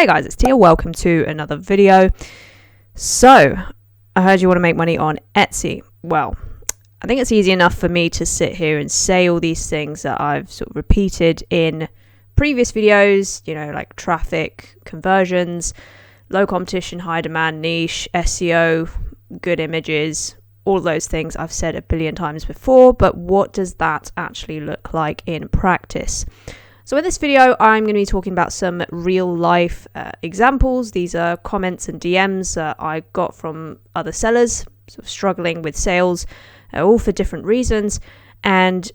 Hey guys, it's Tia. Welcome to another video. So, I heard you want to make money on Etsy. Well, I think it's easy enough for me to sit here and say all these things that I've sort of repeated in previous videos, like traffic, conversions, low competition, high demand niche, SEO, good images, all those things I've said a billion times before, but what does that actually look like in practice? So in this video, I'm going to be talking about some real life examples. These are comments and DMs that I got from other sellers sort of struggling with sales, all for different reasons. And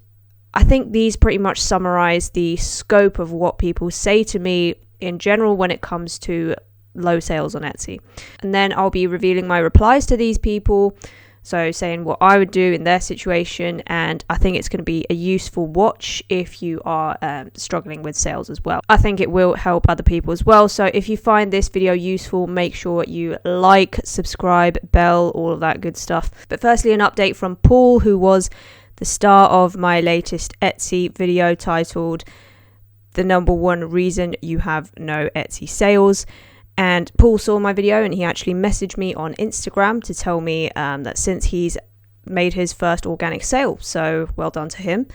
I think these pretty much summarize the scope of what people say to me in general when it comes to low sales on Etsy. And then I'll be revealing my replies to these people. So saying what I would do in their situation, and I think it's going to be a useful watch if you are struggling with sales as well. I think it will help other people as well. So if you find this video useful, make sure you like, subscribe, bell, all of that good stuff. But firstly, an update from Paul, who was the star of my latest Etsy video titled "The Number One Reason You Have No Etsy Sales." And Paul saw my video and he actually messaged me on Instagram to tell me that since he's made his first organic sale, so well done to him.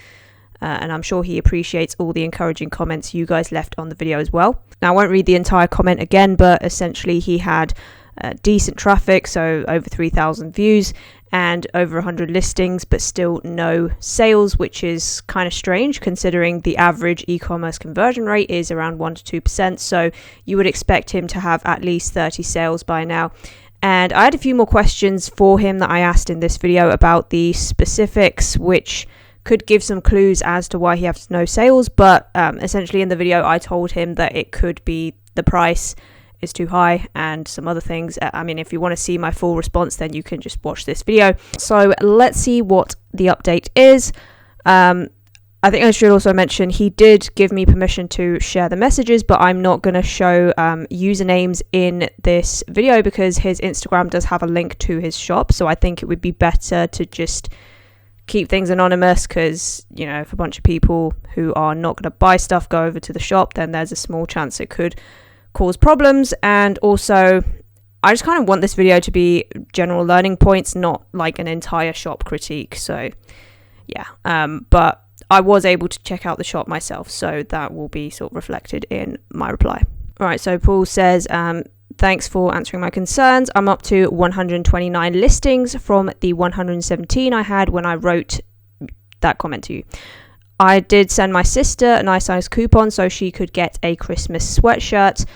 And I'm sure he appreciates all the encouraging comments you guys left on the video as well. Now, I won't read the entire comment again, but essentially he had decent traffic, so over 3,000 views and over 100 listings, but still no sales, which is kind of strange considering the average e-commerce conversion rate is around 1 to 2%. So you would expect him to have at least 30 sales by now. And I had a few more questions for him that I asked in this video about the specifics, which could give some clues as to why he has no sales. But essentially in the video, I told him that it could be the price is too high and some other things. If you want to see my full response, then you can just watch this video. So let's see what the update is. I think I should also mention he did give me permission to share the messages, but I'm not going to show usernames in this video because his Instagram does have a link to his shop. So I think it would be better to just keep things anonymous because, if a bunch of people who are not going to buy stuff go over to the shop, then there's a small chance it could cause problems. And also I just kind of want this video to be general learning points, not like an entire shop critique. So yeah, but I was able to check out the shop myself, so that will be sort of reflected in my reply. All right, so Paul says, thanks for answering my concerns. I'm up to 129 listings from the 117 I had when I wrote that comment to you. I did send my sister a nice size coupon so she could get a Christmas sweatshirt.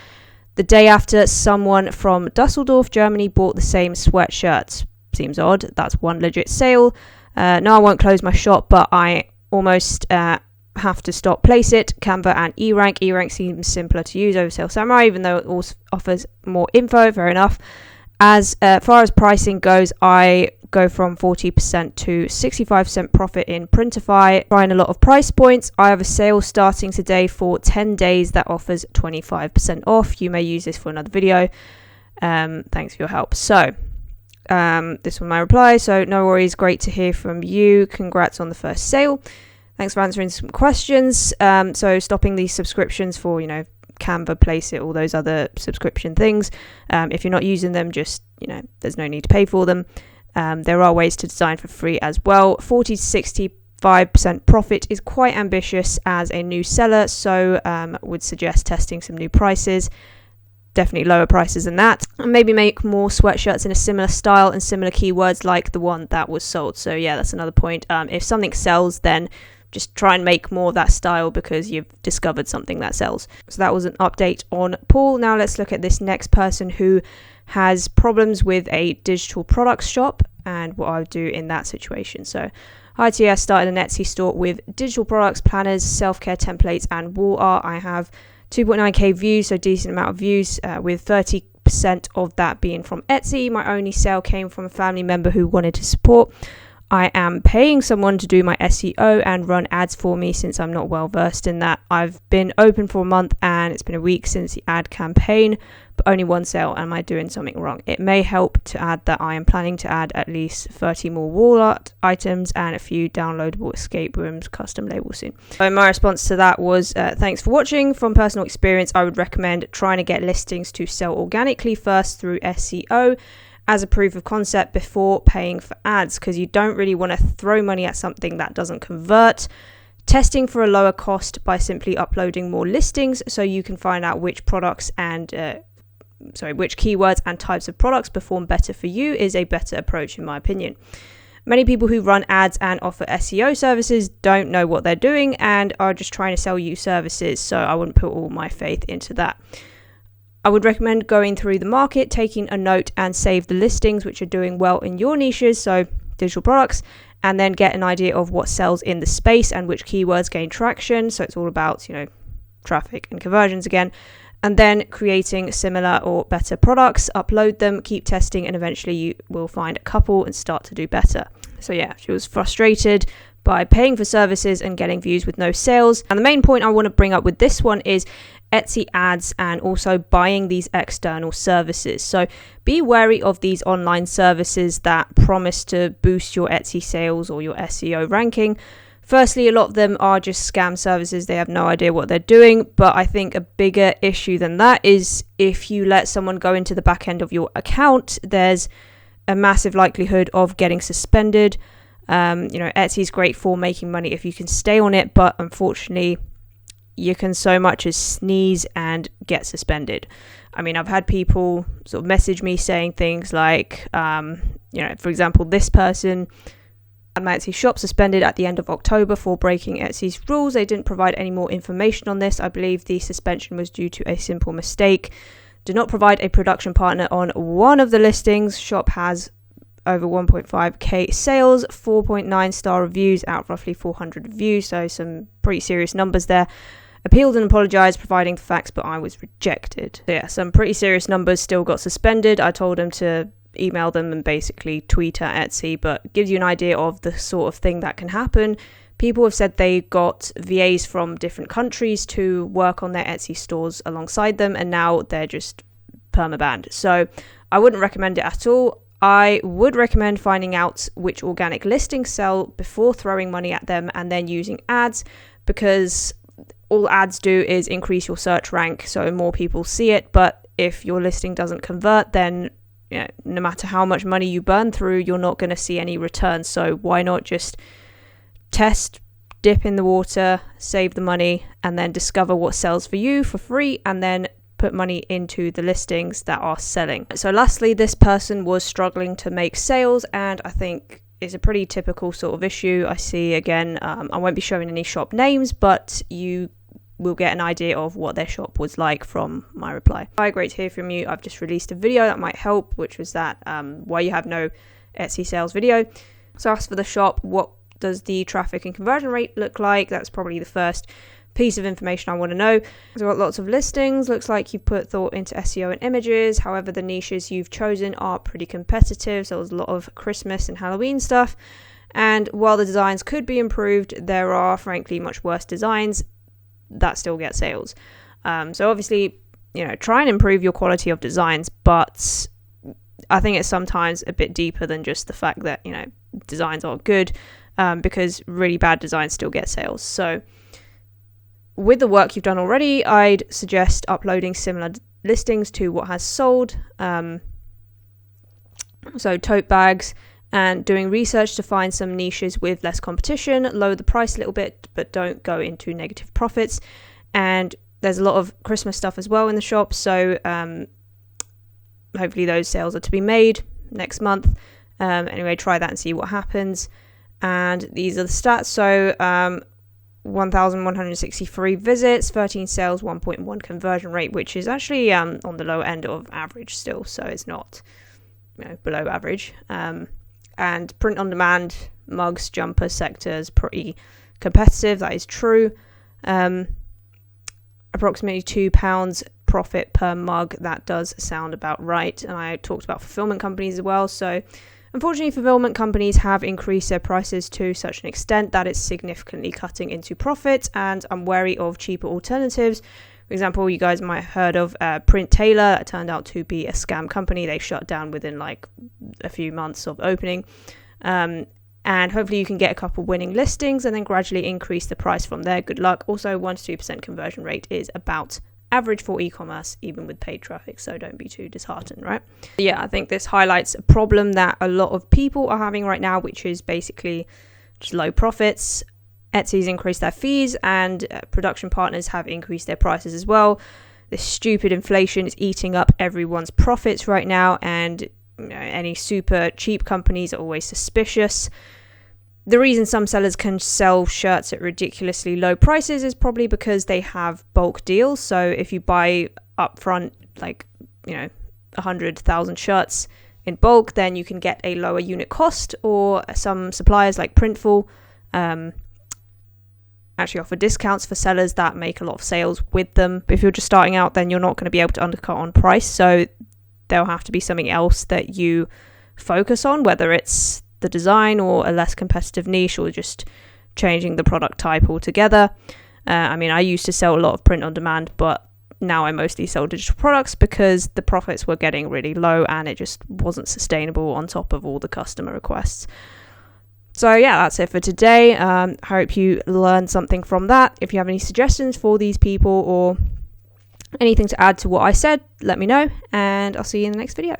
The day after, someone from Dusseldorf, Germany bought the same sweatshirt. Seems odd. That's one legit sale. No, I won't close my shop, but I almost have to stop place it. Canva and eRank. eRank seems simpler to use over Sales Samurai, even though it also offers more info. Fair enough. As far as pricing goes, I go from 40% to 65% profit in Printify, trying a lot of price points. I have a sale starting today for 10 days that offers 25% off. You may use this for another video. Thanks for your help. So this was my reply. So no worries. Great to hear from you. Congrats on the first sale. Thanks for answering some questions. So stopping these subscriptions for, Canva, Place It, all those other subscription things. If you're not using them, just, there's no need to pay for them. There are ways to design for free as well. 40 to 65% profit is quite ambitious as a new seller, so would suggest testing some new prices. Definitely lower prices than that, and maybe make more sweatshirts in a similar style and similar keywords like the one that was sold. So yeah, that's another point. If something sells, then just try and make more of that style because you've discovered something that sells. So that was an update on Paul. Now let's look at this next person who has problems with a digital products shop and what I would do in that situation. So, hi TS, started an Etsy store with digital products, planners, self-care templates, and wall art. I have 2.9k views, so decent amount of views, with 30% of that being from Etsy. My only sale came from a family member who wanted to support. I am paying someone to do my SEO and run ads for me since I'm not well versed in that. I've been open for a month and it's been a week since the ad campaign, but only one sale. Am I doing something wrong? It may help to add that I am planning to add at least 30 more wall art items and a few downloadable escape rooms custom labels soon. So my response to that was, thanks for watching. From personal experience, I would recommend trying to get listings to sell organically first through SEO as a proof of concept before paying for ads, because you don't really want to throw money at something that doesn't convert. Testing for a lower cost by simply uploading more listings so you can find out which products and which keywords and types of products perform better for you is a better approach in my opinion. Many people who run ads and offer SEO services don't know what they're doing and are just trying to sell you services, so I wouldn't put all my faith into that. I would recommend going through the market, taking a note and save the listings which are doing well in your niches, so digital products, and then get an idea of what sells in the space and which keywords gain traction. So it's all about, traffic and conversions again. And then creating similar or better products, upload them, keep testing, and eventually you will find a couple and start to do better. So yeah, she was frustrated by paying for services and getting views with no sales. And the main point I want to bring up with this one is Etsy ads and also buying these external services. So be wary of these online services that promise to boost your Etsy sales or your SEO ranking. Firstly, a lot of them are just scam services. They have no idea what they're doing. But I think a bigger issue than that is if you let someone go into the back end of your account, there's a massive likelihood of getting suspended. Etsy is great for making money if you can stay on it, but unfortunately, you can so much as sneeze and get suspended. I mean, I've had people sort of message me saying things like, for example, this person had my Etsy shop suspended at the end of October for breaking Etsy's rules. They didn't provide any more information on this. I believe the suspension was due to a simple mistake. Did not provide a production partner on one of the listings. Shop has over 1.5k sales, 4.9 star reviews out of roughly 400 reviews, so some pretty serious numbers there. Appealed and apologized, providing the facts, but I was rejected. So yeah, some pretty serious numbers, still got suspended. I told him to email them and basically tweet at Etsy, but gives you an idea of the sort of thing that can happen. People have said they got VAs from different countries to work on their Etsy stores alongside them, and now they're just permabanned. So I wouldn't recommend it at all. I would recommend finding out which organic listings sell before throwing money at them and then using ads, because all ads do is increase your search rank so more people see it. But if your listing doesn't convert, then no matter how much money you burn through, you're not going to see any return. So why not just test, dip in the water, save the money, and then discover what sells for you for free, and then put money into the listings that are selling. So lastly, this person was struggling to make sales, and I think is a pretty typical sort of issue I see. Again, I won't be showing any shop names, but you will get an idea of what their shop was like from my reply. Hi, great to hear from you. I've just released a video that might help, which was that why you have no Etsy sales video. So as for the shop, what does the traffic and conversion rate look like? That's probably the first piece of information I want to know. We've got lots of listings. Looks like you've put thought into SEO and images. However, the niches you've chosen are pretty competitive. So there's a lot of Christmas and Halloween stuff. And while the designs could be improved, there are frankly much worse designs that still get sales. So obviously, try and improve your quality of designs, but I think it's sometimes a bit deeper than just the fact that, designs aren't good, because really bad designs still get sales. So with the work you've done already, I'd suggest uploading similar listings to what has sold. So tote bags, and doing research to find some niches with less competition, lower the price a little bit, but don't go into negative profits. And there's a lot of Christmas stuff as well in the shop, so hopefully those sales are to be made next month. Anyway, try that and see what happens. And these are the stats. So 1,163 visits, 13 sales, 1.1 conversion rate, which is actually on the low end of average still, so it's not below average. And print on demand, mugs, jumper sectors, pretty competitive. That is true. Approximately £2 profit per mug. That does sound about right. And I talked about fulfillment companies as well. So Unfortunately, fulfillment companies have increased their prices to such an extent that it's significantly cutting into profit, and I'm wary of cheaper alternatives. For example, you guys might have heard of Print Tailor. That turned out to be a scam company. They shut down within like a few months of opening. And hopefully you can get a couple winning listings and then gradually increase the price from there. Good luck. Also, 1 to 2% conversion rate is about average for e-commerce, even with paid traffic, so don't be too disheartened, right? Yeah, I think this highlights a problem that a lot of people are having right now, which is basically just low profits. Etsy's increased their fees, and production partners have increased their prices as well. This stupid inflation is eating up everyone's profits right now, and any super cheap companies are always suspicious. The reason some sellers can sell shirts at ridiculously low prices is probably because they have bulk deals. So if you buy upfront, 100,000 shirts in bulk, then you can get a lower unit cost, or some suppliers like Printful actually offer discounts for sellers that make a lot of sales with them. But if you're just starting out, then you're not going to be able to undercut on price. So there'll have to be something else that you focus on, whether it's the design or a less competitive niche or just changing the product type altogether. I used to sell a lot of print on demand, but now I mostly sell digital products because the profits were getting really low and it just wasn't sustainable on top of all the customer requests. So yeah, that's it for today. Hope you learned something from that. If you have any suggestions for these people or anything to add to what I said, let me know, and I'll see you in the next video.